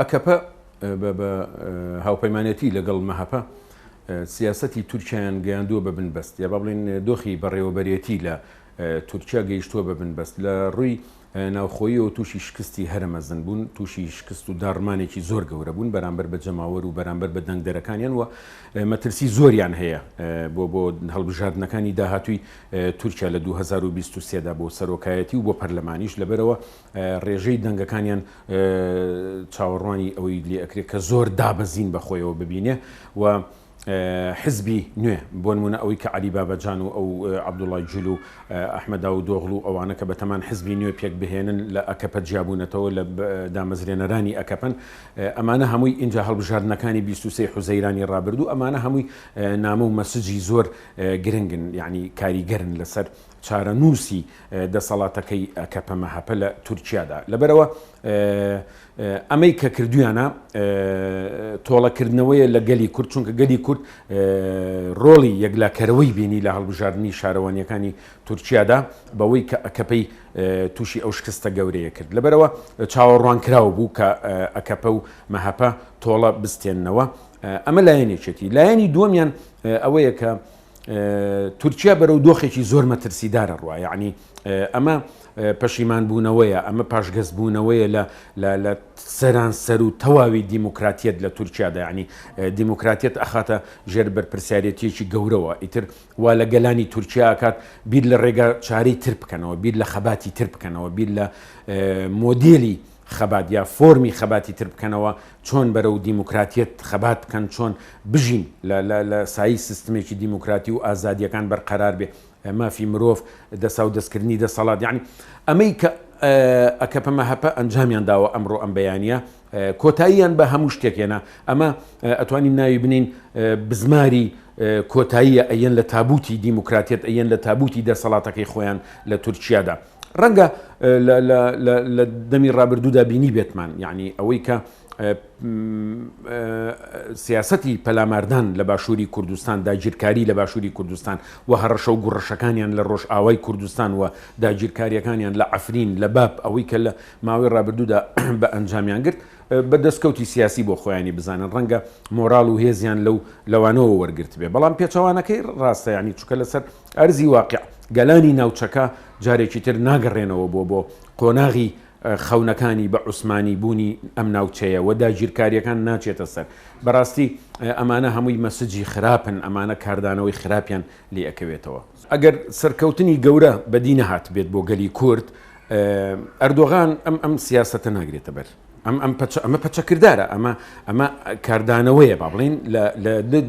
ئەکەپە بە هاوپەیمانەتی لەگەڵ مەهەپە سیاسەتی تورکیایان گەیاندووە بە بنبەست یا با بڵێن دۆخی بەڕێوەبەرێتی لە تورکیا گەیشتووە بە بنبەست لە ڕووی ناوخۆیەوە تووشی شکستی هەرەمەزن بوون، تووشی شکست و داڕمانێکی زۆر گەورە بوون بەرامبەر بە جەماوەر و بەرامبەر بە دەنگدەرەکانیان و مەترسی زۆریان هەیە بۆ هەڵبژاردنەکانی داهاتووی تورکیا لە 2023دا بۆ سەرۆکایەتی و بۆ پەرلەمانیش لەبەرەوە ڕێژەی دەنگەکانیان چاوەڕوانی ئەوەی لێ ئەکرێت کە زۆر دابەزین بە خۆیەوە ببینێ و حزبی نوێ بۆ نمونە ئەوەی کە عەلی بابەجان و ئەو عەبدوڵای جول و ئەحمەد داودۆغڵ و ئەوانە کە بەتەمان حزبی نوێ پێک بهێنن لە ئەکەپە جیابوونەتەوە لە دامەزرێنەرانی ئەکەپن ئەمانە هەمووی اینجا هەڵبژاردنەکانی 23 حوزەیرانی ڕابردوو ئەمانە هەمووی نامە و مەسجی زۆر گرنگن یعنی کاریگەرن لەسەر چارەنووسی دەسەڵاتەکەی ئەکەپە مەهەپە لە تورکیادا لەبەرەوە ئەمەی کە کردویانە تۆڵەکردنەوەیە لە گەلی کورد چونکە گەلی کورد ڕۆڵی یەکلاکەرەوەی بینی لە هەڵبژاردننی شارەوانیەکانی تورکیادا بەوەی کە ئەکەپەی تووشی ئەو شکستە گەورەیە کرد لەبەرەوە چاوەڕوان کراوە بوو کە ئەکەپە و مەهەپە تۆڵە بستێننەوە ئەمە لایەنێکێتی لایەنی دووەمیان ئەوەیە کە تورکیا بەرەو دۆخێکی زۆر مەترسیدارە ڕوە یعنی ئەمە پەشیمان بوونەوەیە ئەمە پاشگەز بوونەوەیە لە سەرانسەر و تەواوی دیموکراتیەت لە تورکیادا ینی دیموکراتیەت ئەخاتە ژێر بەرپرسیارەتێکی گەورەوە ئیتر وا لە گەلانی تورکیا کات بیر لە ڕێگە چارەی تر بکەنەوە بیر لە خەباتی تر بکەنەوە بیر لە مۆدیلی خەبات یا فۆرمی خەباتی تر بکەنەوە چۆن بەرەو دیموکراتیەت خەبات بکەن چۆن بژین لە سایی سیستمێکی دیموکراتی و ئازادیەکان بەرقەرار بێ مافی مرۆڤ دەسا و دەستکردنی دەسەڵات یعنی ئەمەی کە ئەکەپە مەهەپە ئەنجامیان داوە ئەمڕۆ ئەم بەیانیە کۆتاییان بە هەموو شتێکێنە ئەمە ئەتوانین ناوی بنین بزماری کۆتاییە ئەیەن لە تابوتی دیموکراتیەت ئەیەن لە تابوتی دەسەڵاتەکەی خۆیان لە تورکیادا ڕەنگە لە دەمی ڕابردوودا بینی بێتمان یعنی ئەوەی کە سیاسەتی پەلاماردان لە باشووری کوردستان داگیرکاری لە باشووری کوردستان و هەڕەشە و گوڕەشەکانیان لە ڕۆژ ئاوای کوردستان و داگیرکاریەکانیان لە عەفرین لە باب ئەوەی کە لە ماوەی ڕابردوودا بە ئەنجامیان گرت بە دەستکەوتی سیاسی بۆ خۆیانی بزانن ڕەنگە مۆراڵ و هێزیان لەوانەوە وەرگرت بێ بەڵام پێچەوانەکەی ڕاستە ینی چووکە لەسەر ئەرزی واقع گەلانی ناوچەکە جارێکی تر ناگەڕێنەوە بۆ قۆناغی خەونەکانی بە عوسمانی بوونی ئەم ناوچەیە و داگیرکاریەکان ناچێتە سەر بەڕاستی ئەمانە هەمووی مەسجی خراپن ئەمانە کاردانەوەی خراپیان لێ ئەکەوێتەوە ئەگەر سەرکەوتنی گەورە بەدی نەهات بێت بۆ گەلی کورد ئەردۆغان ئەم سیاسەتە ناگرێتە بەر ئەمە پەچەکردارە ئەمە کاردانەوەیە با بڵین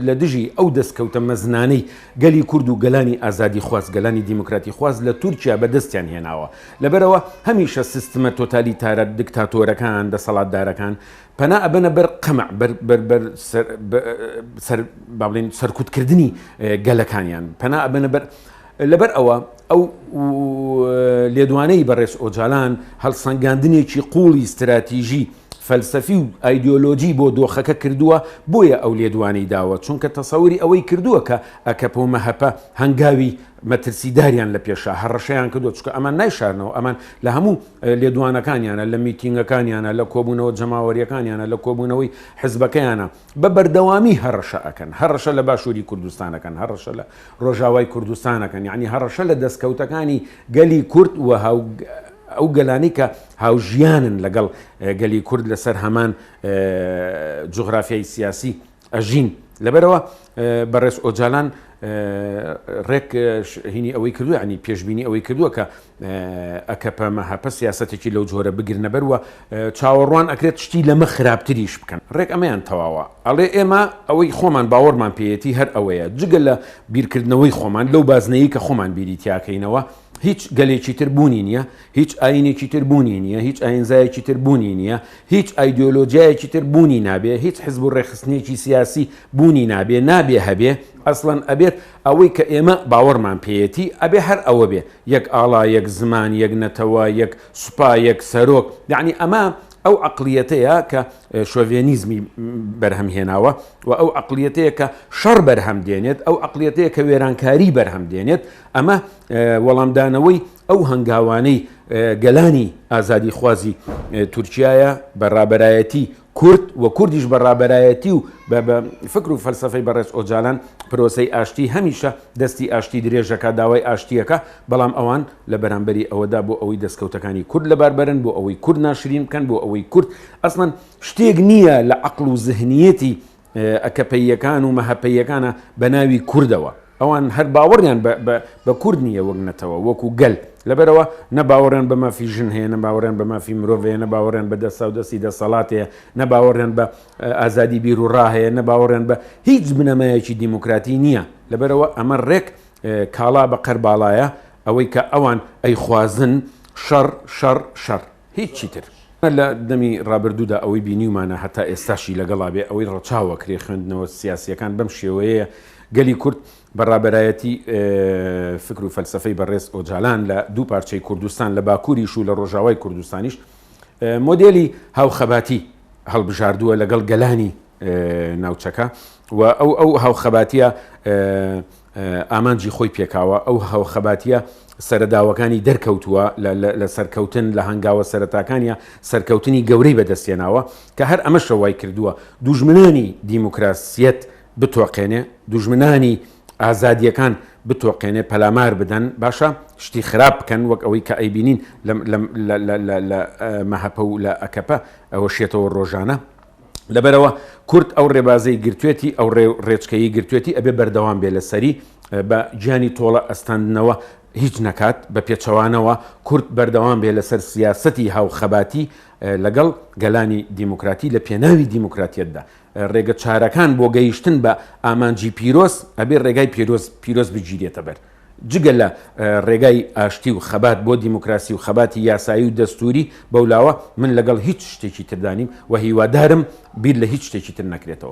لە دژی ئەو دەستکەوتە مەزنانەی گەلی کورد و گەلانی ئازادی خواست گەلانی دیموکراتی خواست لە تورکیا بەدەستیان هێناوە لەبەرەوە هەمیشە سیستمە تۆتالیتارە دیکتاتۆرەکان دەسەڵاتدارەکان پەنا ئەبەنە بەر قەمع با بڵین سەرکوتکردنی گەلەکانیان پەنا ئەبەنە بەر لەبەر ئەوە ئەو لێدوانەی بەڕێز ئۆجالان هەڵسەنگاندنێکی قوڵی استراتیژی فەلسەفی و ئایدۆلۆجی بۆ دۆخەکە کردووە بۆیە ئەو لێدوانەی داوە چونکە تەسەوری ئەوەی کردووە کە ئەکەپە و مەهەپە هەنگاوی مەترسیداریان لە پێشە هەڕەشەیان کردووە چونکە ئەمان نایشارنەوە ئەمان لە هەموو لێدوانەکانیانە لە میتینگەکانیانە لە کۆبوونەوە جەماوەریەکانیانە لە کۆبوونەوەی حزبەکەیانە بە بەردەوامی هەڕەشە ئەکەن هەڕەشە لە باشووری کوردستانەکەن هەڕەشە لە ڕۆژاوای کوردستانەکەن یعنی هەڕەشە لە دەستکەوتەکانی گەلی کورد و ئەو گەلانی کە هاوژیانن لەگەڵ گەلی کورد لەسەر هەمان جوغرافیای سیاسی ئەژین لەبەرەوە بەڕێز ئۆجالان ڕێک هینی ئەوەی کردووە ینی پێشبینی ئەوەی کردووە کە ئەکەپە مەهەپە سیاسەتێکی لەو جۆرە بگرنە بەروە چاوەڕوان ئەکرێت شتی لەمە خراپتریش بکەن ڕێک ئەمەیان تەواوە ئەڵێ ئێمە ئەوەی خۆمان باوەڕمان پێیەتی هەر ئەوەیە جگە لە بیرکردنەوەی خۆمان لەو بازنەیە کە خۆمان بیری تیاکەینەوە هیچ گەلێکی تر بوونی نییە هیچ ئاینێکی تر بوونی نییە هیچ ئاینزایەکی تر بوونی نییە هیچ ئایدۆلۆژیایەکی تر بوونی نابێ هیچ حزب و ڕێخستنێکی سیاسی بوونی نابێ هەبێ ئەسڵەن ئەبێت ئەوەی کە ئێمە باوەڕمان پێیەتی ئەبێ هەر ئەوە بێ یەک ئاڵا یەک زمان یەک نەتەوە یەک سوپا یەک سەرۆک یعنی ئەمە ئەو عقلیەتەیە کە شۆڤێنیزمی بەرهەم هێناوە و ئەو عقلیەتەیە کە شەڕ بەرهەم دێنێت ئەو عقلیەتەیە کە وێرانکاری بەرهەم دێنێت ئەمە وەڵامدانەوەی ئەو هەنگاوانەی گەلانی ئازادی خوازی تورکایە بەڕابەرایەتی کورد و کوردیش بەڕابەرایەتی و بە فکر و فەلسەفەی بەڕێز ئۆجالان پرۆسەی ئاشتی هەمیشە دەستی ئاشتی درێژەکە داوای ئاشتیەکە بەڵام ئەوان لە بەرامبەری ئەوەدا بۆ ئەوەی دەستکەوتەکانی کورد لەباربەرن بۆ ئەوەی کورد ناشرین بکەن بۆ ئەوەی کورد ئەسڵەن شتێک نییە لە عەقڵ و زهنیەتی ئەکەپەیەکان و مەهەپەیەکانە بە ناوی کوردەوە ئەوان هەر باوەڕیان بە کورد نییە وەک نەتەوە وەکو گەل لەبەرەوە نەباوەڕێن بە مافی ژن هەیە نەباوەڕێن بە مافی مرۆڤ هەیە نەباوەڕێن بە دەستا و دەستی دەسەڵات هەیە نەباوەڕێن بە ئازادی بیر و ڕاهەیە نەباوەڕێن بە هیچ بنەمایەکی دیموکراتی نییە لەبەرەوە ئەمە ڕێک کاڵا بە قەرباڵایە ئەوەی کە ئەوان ئەیخوازن شەڕ هیچی تر لە دەمی ڕابردوودا ئەوەی بینیمانە هەتا ئێستاشی لەگەڵا بێ ئەوەی ڕەچاوە کرێ خوێندنەوە سیاسیەکان بەم شێوەیە گەلی کورد بەڕابەرایەتی فکر و فەلسەفەی بەڕێز ئۆجالان لە دوو پارچەی کوردستان لە باکووریش و لە ڕۆژاوای کوردستانیش مۆدێلی هاوخەباتی هەڵبژاردووە لەگەڵ گەلانی ناوچەکە و ئەو هاوخەباتیە ئامانجی خۆی پێکاوە ئەو هاوخەباتیە سەرەداوەکانی دەرکەوتووە لە سەرکەوتن لە هەنگاوە سەرەتاکانیە سەرکەوتنی گەورەی بەدەستێناوە کە هەر ئەمە شەوای کردووە دوژمنانی دیموکراسیەت بتۆقێنێ دوژمنانی ئازادیەکان بتۆقێنێ پەلامار بدەن باشە شتی خراپ بکەن وەک ئەوەی کە ئەیبینین لە مەهەپە و لە ئەکەپە ئەوە شێتەوە ڕۆژانە لەبەرەوە کورد ئەو ڕێبازەی گرتوێتی ئەو ڕێچکەی گرتوێتی ئەبێ بەردەوام بێ لەسەری بە گیانی تۆڵە ئەستاندنەوە هیچ نەکات بە پێچەوانەوە کورد بەردەوام بێ لەسەر سیاسەتی هاوخەباتی لەگەڵ گەلانی دیموکراتی لە پێناوی دیموکراتیەتدا ڕێگە چارەکان بۆ گەیشتن بە ئامانجی پیرۆز ئەبێ ڕێگای پیرۆز بگیرێتە بەر جگە لە ڕێگای ئاشتی و خەبات بۆ دیموکراسی و خەباتی یاسایی و دەستوری بەولاوە من لەگەڵ هیچ شتێکی تردانیم و هیوادارم بیر لە هیچ شتێکی تر نەکرێتەوە